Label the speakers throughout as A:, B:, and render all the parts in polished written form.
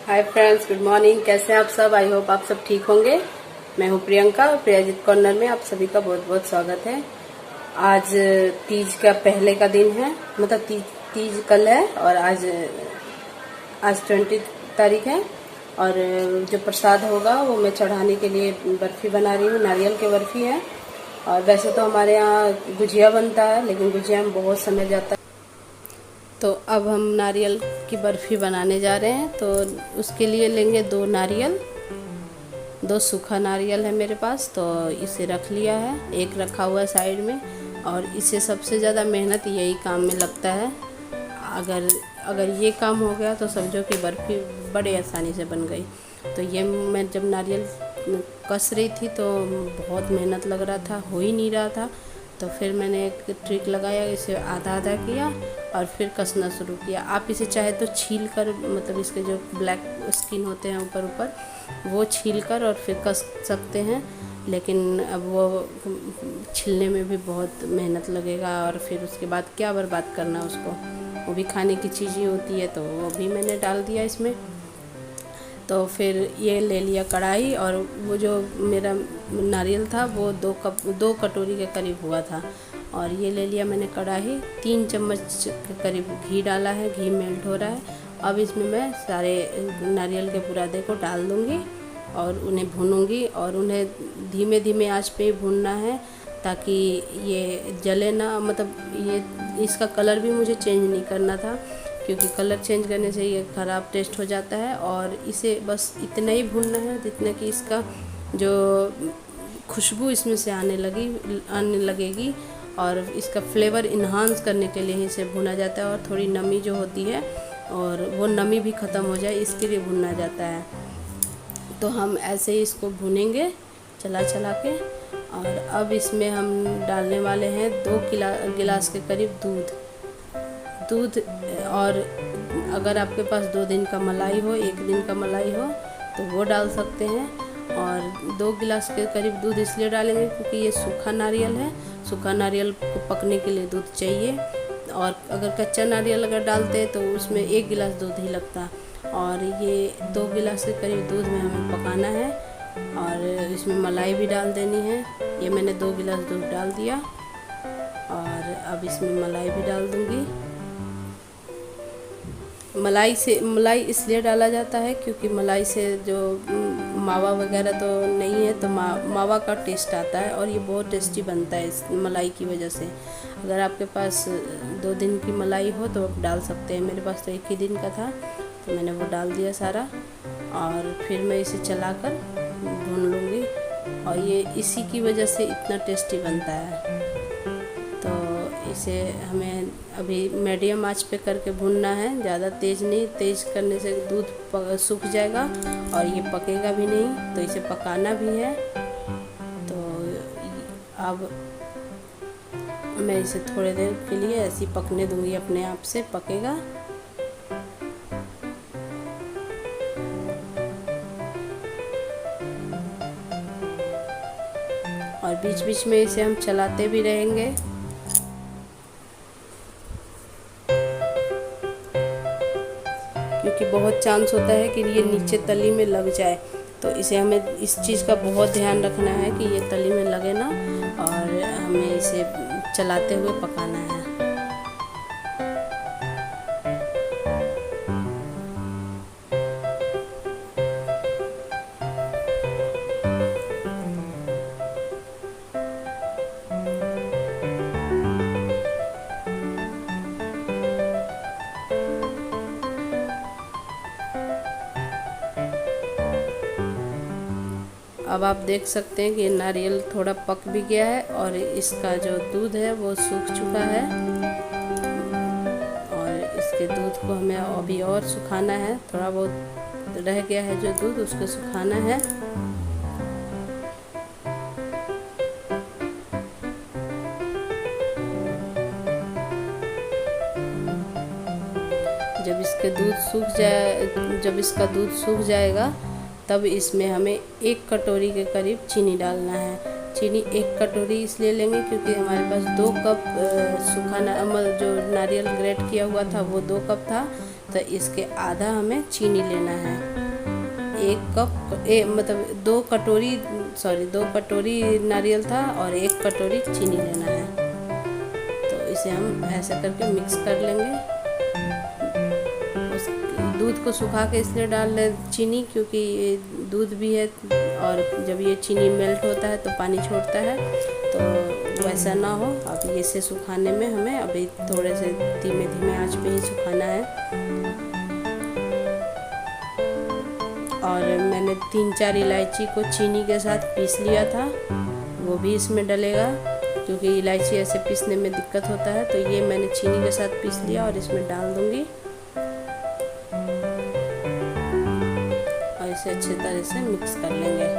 A: Hi friends, good morning. कैसे हैं आप सब? आई होप आप सब ठीक होंगे। मैं हूं प्रियंका। प्रियाजीत कॉर्नर में आप सभी का बहुत बहुत स्वागत है। आज तीज का पहले का दिन है, मतलब तीज कल है और आज 20 तारीख है। और जो प्रसाद होगा वो मैं चढ़ाने के लिए बर्फी बना रही हूँ। नारियल की बर्फी है। और वैसे तो हमारे यहाँ गुजिया बनता है, लेकिन गुजिया में बहुत समय जाता है। तो अब हम नारियल की बर्फ़ी बनाने जा रहे हैं। तो उसके लिए लेंगे 2 नारियल, 2 सूखा नारियल है मेरे पास, तो इसे रख लिया है। एक रखा हुआ है साइड में। और इसे सबसे ज़्यादा मेहनत यही काम में लगता है। अगर ये काम हो गया तो समझो कि बर्फ़ी बड़े आसानी से बन गई। तो ये मैं जब नारियल कस रही थी तो बहुत मेहनत लग रहा था, हो ही नहीं रहा था। तो फिर मैंने एक ट्रिक लगाया, इसे आधा आधा किया और फिर कसना शुरू किया। आप इसे चाहे तो छील कर, मतलब इसके जो ब्लैक स्किन होते हैं ऊपर ऊपर, वो छील कर और फिर कस सकते हैं। लेकिन अब वो छीलने में भी बहुत मेहनत लगेगा और फिर उसके बाद क्या बर्बाद करना उसको। वो भी खाने की चीज़ ही होती है, तो वो भी मैंने डाल दिया इसमें। तो फिर ये ले लिया कढ़ाई, और वो जो मेरा नारियल था वो 2 कटोरी के करीब हुआ था। और ये ले लिया मैंने कढ़ाई, 3 चम्मच के करीब घी डाला है। घी मेल्ट हो रहा है। अब इसमें मैं सारे नारियल के बुरादे को डाल दूँगी और उन्हें भूनूंगी। और उन्हें धीमे धीमे आंच पे ही भूनना है, ताकि ये जले ना। मतलब ये इसका कलर भी मुझे चेंज नहीं करना था, क्योंकि कलर चेंज करने से ये ख़राब टेस्ट हो जाता है। और इसे बस इतना ही भूनना है जितने कि इसका जो खुशबू इसमें से आने लगेगी। और इसका फ्लेवर इन्हांस करने के लिए इसे भुना जाता है। और थोड़ी नमी जो होती है, और वो नमी भी ख़त्म हो जाए, इसके लिए भुना जाता है। तो हम ऐसे ही इसको भुनेंगे चला चला के। और अब इसमें हम डालने वाले हैं 2 गिलास के करीब दूध। और अगर आपके पास 2 दिन का मलाई हो, 1 दिन का मलाई हो, तो वो डाल सकते हैं। और 2 गिलास के करीब दूध इसलिए डालेंगे क्योंकि ये सूखा नारियल है। सूखा नारियल को पकने के लिए दूध चाहिए। और अगर कच्चा नारियल अगर डालते हैं तो उसमें 1 गिलास दूध ही लगता। और ये 2 गिलास के करीब दूध में हमें पकाना है। और इसमें मलाई भी डाल देनी है। ये मैंने 2 गिलास दूध डाल दिया, और अब इसमें मलाई भी डाल दूँगी। मलाई इसलिए डाला जाता है क्योंकि मलाई से जो मावा वगैरह तो नहीं है, तो मावा का टेस्ट आता है। और ये बहुत टेस्टी बनता है इस मलाई की वजह से। अगर आपके पास 2 दिन की मलाई हो तो आप डाल सकते हैं। मेरे पास तो 1 ही दिन का था, तो मैंने वो डाल दिया सारा। और फिर मैं इसे चलाकर भून लूँगी। और ये इसी की वजह से इतना टेस्टी बनता है। तो इसे हमें अभी मीडियम आंच पे करके भूनना है, ज़्यादा तेज़ नहीं। तेज़ करने से दूध सूख जाएगा और ये पकेगा भी नहीं, तो इसे पकाना भी है। तो अब मैं इसे थोड़ी देर के लिए ऐसे ही पकने दूंगी, अपने आप से पकेगा। और बीच बीच में इसे हम चलाते भी रहेंगे। क्योंकि बहुत चांस होता है कि ये नीचे तली में लग जाए, तो इसे हमें इस चीज़ का बहुत ध्यान रखना है कि ये तली में लगे ना। और हमें इसे चलाते हुए पकाना है। अब आप देख सकते हैं कि नारियल थोड़ा पक भी गया है और इसका जो दूध है वो सूख चुका है। और इसके दूध को हमें अभी और सुखाना है। थोड़ा बहुत रह गया है जो दूध, उसको सुखाना है। जब इसका दूध सूख जाएगा, तब इसमें हमें 1 कटोरी के करीब चीनी डालना है। चीनी 1 कटोरी इसलिए लेंगे क्योंकि हमारे पास 2 कप सूखा जो नारियल ग्रेट किया हुआ था वो 2 कप था, तो इसके आधा हमें चीनी लेना है। 1 कप मतलब 2 कटोरी नारियल था और 1 कटोरी चीनी लेना है। तो इसे हम ऐसे करके मिक्स कर लेंगे। उस दूध को सुखा के इसलिए डाल लें चीनी, क्योंकि ये दूध भी है और जब ये चीनी मेल्ट होता है तो पानी छोड़ता है, तो वैसा ना हो। अब इसे सुखाने में हमें अभी थोड़े से धीमे आंच पे ही सुखाना है। और मैंने 3-4 इलायची को चीनी के साथ पीस लिया था, वो भी इसमें डलेगा, क्योंकि इलायची ऐसे पीसने में दिक्कत होता है। तो ये मैंने चीनी के साथ पीस लिया और इसमें डाल दूंगी और इसे अच्छे तरह से मिक्स कर लेंगे।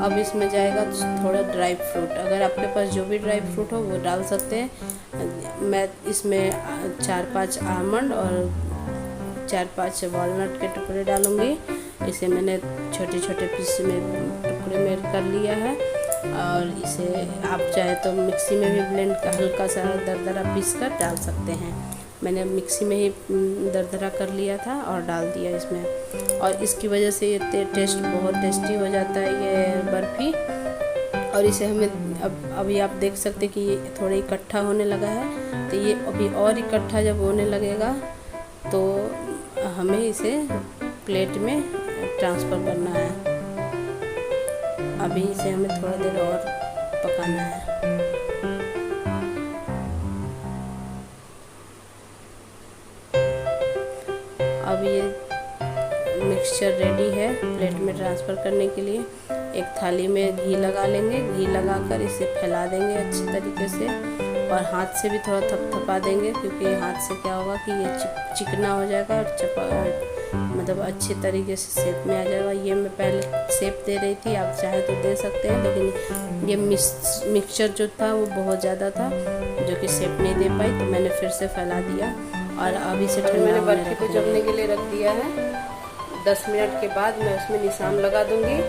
A: अब इसमें जाएगा थोड़ा ड्राई फ्रूट। अगर आपके पास जो भी ड्राई फ्रूट हो वो डाल सकते हैं। मैं इसमें 4-5 आलमंड और 4-5 वॉलनट के टुकड़े डालूंगी। इसे मैंने छोटे छोटे पीस में टुकड़े में कर लिया है और इसे आप चाहे तो मिक्सी में भी ब्लेंड का हल्का सा दरदरा पीस कर डाल सकते हैं। मैंने मिक्सी में ही दरदरा कर लिया था और डाल दिया इसमें, और इसकी वजह से ये टेस्ट बहुत टेस्टी हो जाता है ये बर्फ़ी। और इसे हमें अभी आप देख सकते हैं कि ये थोड़ा इकट्ठा होने लगा है, तो ये अभी और इकट्ठा जब होने लगेगा तो हमें इसे प्लेट में ट्रांसफ़र करना है। अभी इसे हमें थोड़ा देर और पकाना है। अब ये मिक्सचर रेडी है प्लेट में ट्रांसफ़र करने के लिए। एक थाली में घी लगा लेंगे, घी लगाकर इसे फैला देंगे अच्छी तरीके से और हाथ से भी थोड़ा थपथपा देंगे, क्योंकि हाथ से क्या होगा कि ये चिकना हो जाएगा और मतलब अच्छे तरीके से शेप में आ जाएगा। ये मैं पहले शेप दे रही थी, आप चाहे तो दे सकते हैं, लेकिन ये मिक्सचर जो था वो बहुत ज़्यादा था जो कि शेप नहीं दे पाई, तो मैंने फिर से फैला दिया। और अब इसे मैंने बर्फ़ी को जमने के लिए रख दिया है। 10 मिनट के बाद मैं उसमें निशान लगा दूंगी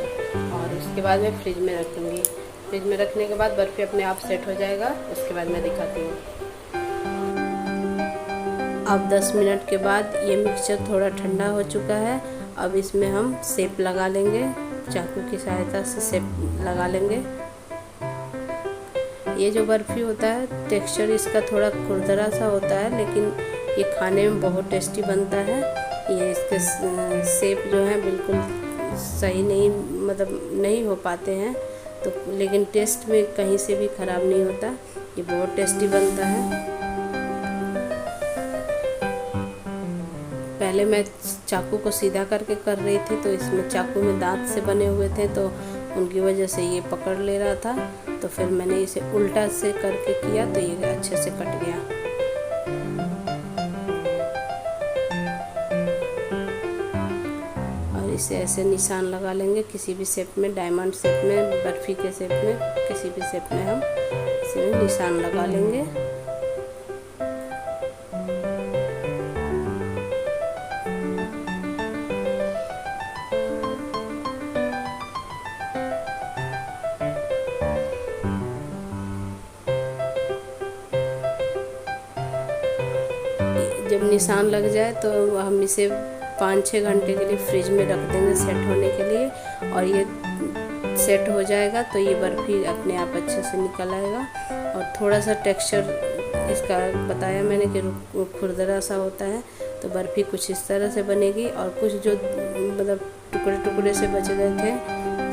A: और उसके बाद मैं फ्रिज में रख दूंगी। फ्रिज में रखने के बाद बर्फ़ी अपने आप सेट हो जाएगा। उसके बाद मैं दिखाती हूँ। अब 10 मिनट के बाद ये मिक्सचर थोड़ा ठंडा हो चुका है। अब इसमें हम शेप लगा लेंगे, चाकू की सहायता से शेप लगा लेंगे। ये जो बर्फ़ी होता है टेक्सचर इसका थोड़ा खुरदरा सा होता है, लेकिन ये खाने में बहुत टेस्टी बनता है। ये इसके शेप जो है बिल्कुल सही नहीं, मतलब नहीं हो पाते हैं, तो लेकिन टेस्ट में कहीं से भी ख़राब नहीं होता। ये बहुत टेस्टी बनता है। पहले मैं चाकू को सीधा करके कर रही थी, तो इसमें चाकू में दांत से बने हुए थे, तो उनकी वजह से ये पकड़ ले रहा था। तो फिर मैंने इसे उल्टा से करके किया तो ये अच्छे से कट गया। और इसे ऐसे निशान लगा लेंगे किसी भी शेप में, डायमंड शेप में, बर्फ़ी के शेप में, किसी भी शेप में हम इसे निशान लगा लेंगे। जब निशान लग जाए तो हम इसे 5-6 घंटे के लिए फ्रिज में रख देंगे सेट होने के लिए, और ये सेट हो जाएगा तो ये बर्फ़ी अपने आप अच्छे से निकल आएगा। और थोड़ा सा टेक्सचर इसका बताया मैंने कि खुरदरा सा होता है, तो बर्फ़ी कुछ इस तरह से बनेगी। और कुछ जो मतलब टुकड़े टुकड़े से बच गए थे,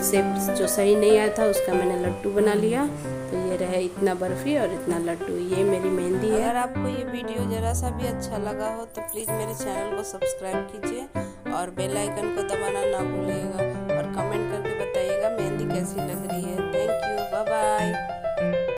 A: शेप जो सही नहीं आया था, उसका मैंने लड्डू बना लिया। तो ये रहे इतना बर्फ़ी और इतना लड्डू, ये मेरी मेहंदी है। अगर आपको ये वीडियो ज़रा सा भी अच्छा लगा हो तो प्लीज़ मेरे चैनल को सब्सक्राइब कीजिए और बेल आइकन को दबाना ना भूलिएगा, और कमेंट करके बताइएगा मेहंदी कैसी लग रही है। Thank you, bye bye.